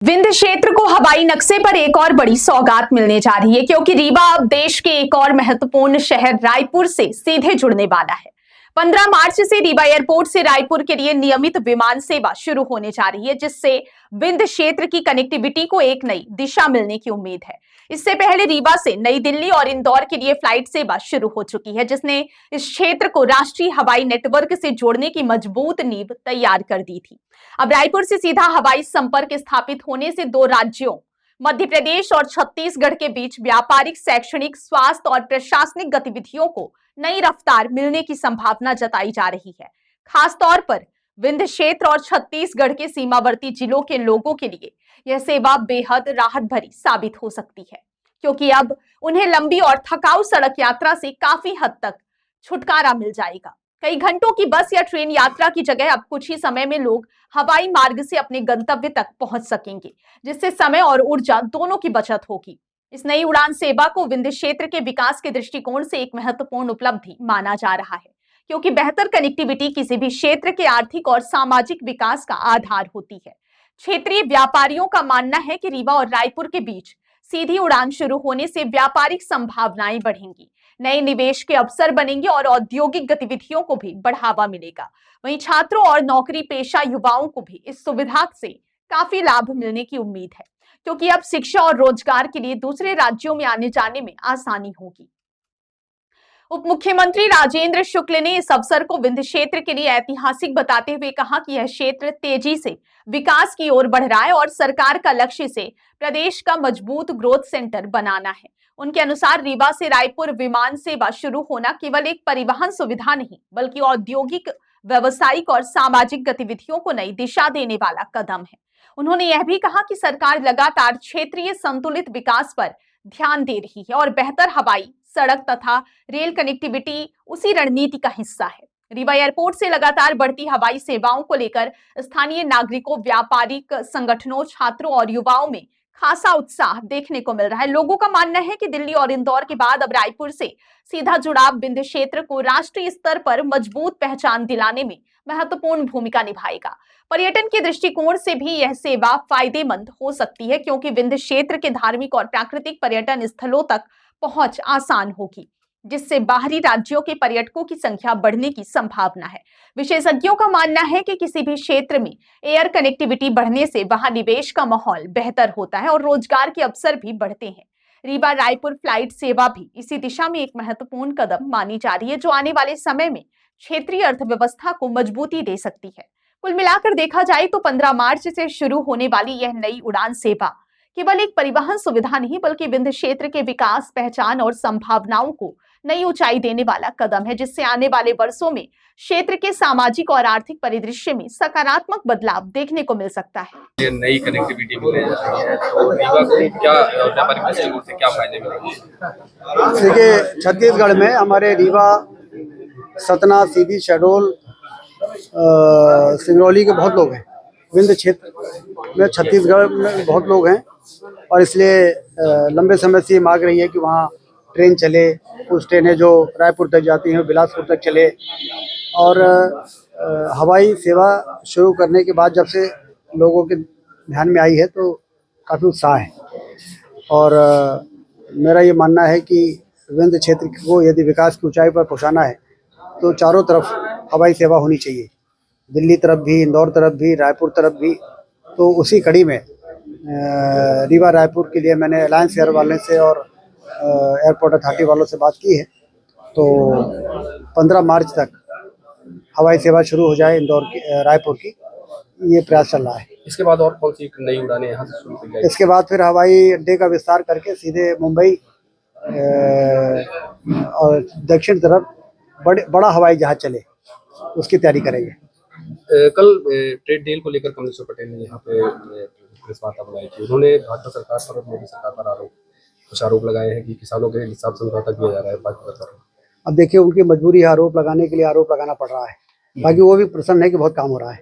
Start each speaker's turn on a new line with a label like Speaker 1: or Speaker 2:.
Speaker 1: विंध्य क्षेत्र को हवाई नक्शे पर एक और बड़ी सौगात मिलने जा रही है, क्योंकि रीवा अब देश के एक और महत्वपूर्ण शहर रायपुर से सीधे जुड़ने वाला है। 15 मार्च से रीवा एयरपोर्ट से रायपुर के लिए नियमित विमान सेवा शुरू होने जा रही है, जिससे विंध्य क्षेत्र की कनेक्टिविटी को एक नई दिशा मिलने की उम्मीद है। इससे पहले रीवा से नई दिल्ली और इंदौर के लिए फ्लाइट सेवा शुरू हो चुकी है, जिसने इस क्षेत्र को राष्ट्रीय हवाई नेटवर्क से जोड़ने की मजबूत नींव तैयार कर दी थी। अब रायपुर से सीधा हवाई संपर्क स्थापित होने से दो राज्यों मध्य प्रदेश और छत्तीसगढ़ के बीच व्यापारिक, शैक्षणिक, स्वास्थ्य और प्रशासनिक गतिविधियों को नई रफ्तार मिलने की संभावना जताई जा रही है। खासतौर पर विंध्य क्षेत्र और छत्तीसगढ़ के सीमावर्ती जिलों के लोगों के लिए यह सेवा बेहद राहत भरी साबित हो सकती है, क्योंकि अब उन्हें लंबी और थकाऊ सड़क यात्रा से काफी हद तक छुटकारा मिल जाएगा। कई घंटों की बस या ट्रेन यात्रा की जगह अब कुछ ही समय में लोग हवाई मार्ग से अपने गंतव्य तक पहुंच सकेंगे, जिससे समय और ऊर्जा दोनों की बचत होगी। इस नई उड़ान सेवा को विंध्य क्षेत्र के विकास के दृष्टिकोण से एक महत्वपूर्ण उपलब्धि माना जा रहा है, क्योंकि बेहतर कनेक्टिविटी किसी भी क्षेत्र के आर्थिक और सामाजिक विकास का आधार होती है। क्षेत्रीय व्यापारियों का मानना है कि रीवा और रायपुर के बीच सीधी उड़ान शुरू होने से व्यापारिक संभावनाएं बढ़ेंगी, नए निवेश के अवसर बनेंगे और औद्योगिक गतिविधियों को भी बढ़ावा मिलेगा। वहीं छात्रों और नौकरी पेशा युवाओं को भी इस सुविधा से काफी लाभ मिलने की उम्मीद है, क्योंकि अब शिक्षा और रोजगार के लिए दूसरे राज्यों में आने जाने में आसानी होगी। उप मुख्यमंत्री राजेंद्र शुक्ल ने इस अवसर को विंध्य क्षेत्र के लिए ऐतिहासिक बताते हुए कहा कि यह क्षेत्र तेजी से विकास की ओर बढ़ रहा है और सरकार का लक्ष्य से प्रदेश का मजबूत ग्रोथ सेंटर बनाना है। उनके अनुसार रीवा से रायपुर विमान सेवा शुरू होना केवल एक परिवहन सुविधा नहीं, बल्कि औद्योगिक, व्यावसायिक और सामाजिक गतिविधियों को नई दिशा देने वाला कदम है। उन्होंने यह भी कहा कि सरकार लगातार क्षेत्रीय संतुलित विकास पर ध्यान दे रही है और बेहतर हवाई, सड़क तथा रेल कनेक्टिविटी उसी रणनीति का हिस्सा है। रीवा एयरपोर्ट से लगातार बढ़ती हवाई सेवाओं को लेकर स्थानीय नागरिकों, व्यापारिक संगठनों, छात्रों और युवाओं में खासा उत्साह देखने को मिल रहा है। लोगों का मानना है कि दिल्ली और इंदौर के बाद अब रायपुर से सीधा जुड़ाव विंध्य क्षेत्र को राष्ट्रीय स्तर पर मजबूत पहचान दिलाने में महत्वपूर्ण भूमिका निभाएगा। पर्यटन के दृष्टिकोण से भी यह सेवा फायदेमंद हो सकती है, क्योंकि विंध्य क्षेत्र के धार्मिक और प्राकृतिक पर्यटन स्थलों तक पहुंच आसान होगी, जिससे बाहरी राज्यों के पर्यटकों की संख्या बढ़ने की संभावना है। विशेषज्ञों का मानना है कि किसी भी क्षेत्र में एयर कनेक्टिविटी बढ़ने से वहां निवेश का माहौल बेहतर होता है और रोजगार के अवसर भी बढ़ते हैं। रीवा रायपुर फ्लाइट सेवा भी इसी दिशा में एक महत्वपूर्ण कदम मानी जा रही है, जो आने वाले समय में क्षेत्रीय अर्थव्यवस्था को मजबूती दे सकती है। कुल मिलाकर देखा जाए तो 15 मार्च से शुरू होने वाली यह नई उड़ान सेवा केवल एक परिवहन सुविधा नहीं, बल्कि विंध्य क्षेत्र के विकास, पहचान और संभावनाओं को नई ऊंचाई देने वाला कदम है, जिससे आने वाले वर्षों में क्षेत्र के सामाजिक और आर्थिक परिदृश्य में सकारात्मक बदलाव देखने को मिल सकता है।
Speaker 2: ये नई कनेक्टिविटी मिलने जा रही है, तो रीवा को क्या व्यापारिक दृष्टिकोण से क्या फायदे मिलेंगे?
Speaker 3: देखिए, छत्तीसगढ़ में हमारे रीवा, सतना, सीधी, शहडोल, सिंगरौली के बहुत लोग हैं। विंध्य क्षेत्र में छत्तीसगढ़ में बहुत लोग हैं और इसलिए लंबे समय से ये मांग रही है कि वहाँ ट्रेन चले। कुछ ट्रेनें जो रायपुर तक जाती हैं बिलासपुर तक चले। और हवाई सेवा शुरू करने के बाद जब से लोगों के ध्यान में आई है तो काफ़ी उत्साह है। और मेरा ये मानना है कि विंध्य क्षेत्र को यदि विकास की ऊंचाई पर पहुंचाना है तो चारों तरफ हवाई सेवा होनी चाहिए, दिल्ली तरफ भी, इंदौर तरफ भी, रायपुर तरफ भी। तो उसी कड़ी में रीवा रायपुर के लिए मैंने अलायंस एयर वाले से और एयरपोर्ट अथॉरिटी वालों से बात की है। तो 15 मार्च तक हवाई सेवा शुरू हो जाए इंदौर की, रायपुर की, ये प्रयास चल रहा है।
Speaker 2: इसके बाद और कौन सी नई उड़ानें यहाँ से शुरू की जाएगी?
Speaker 3: इसके बाद फिर हवाई अड्डे का विस्तार करके सीधे मुंबई और दक्षिण तरफ बड़ा हवाई जहाज चले, उसकी तैयारी करेंगे।
Speaker 2: कल ट्रेड डील को लेकर कमलेश्वर पटेल ने यहाँ पे प्रेस वार्ता बुलाई थी। उन्होंने भाजपा सरकार पर और मोदी सरकार पर कुछ आरोप लगाए हैं कि किसानों के हिसाब समझौता किया जा रहा है भाजपा सरकार।
Speaker 3: अब देखिए, उनकी मजबूरी है, आरोप लगाने के लिए आरोप लगाना पड़ रहा है। बाकी वो भी प्रसन्न है कि बहुत काम हो रहा है।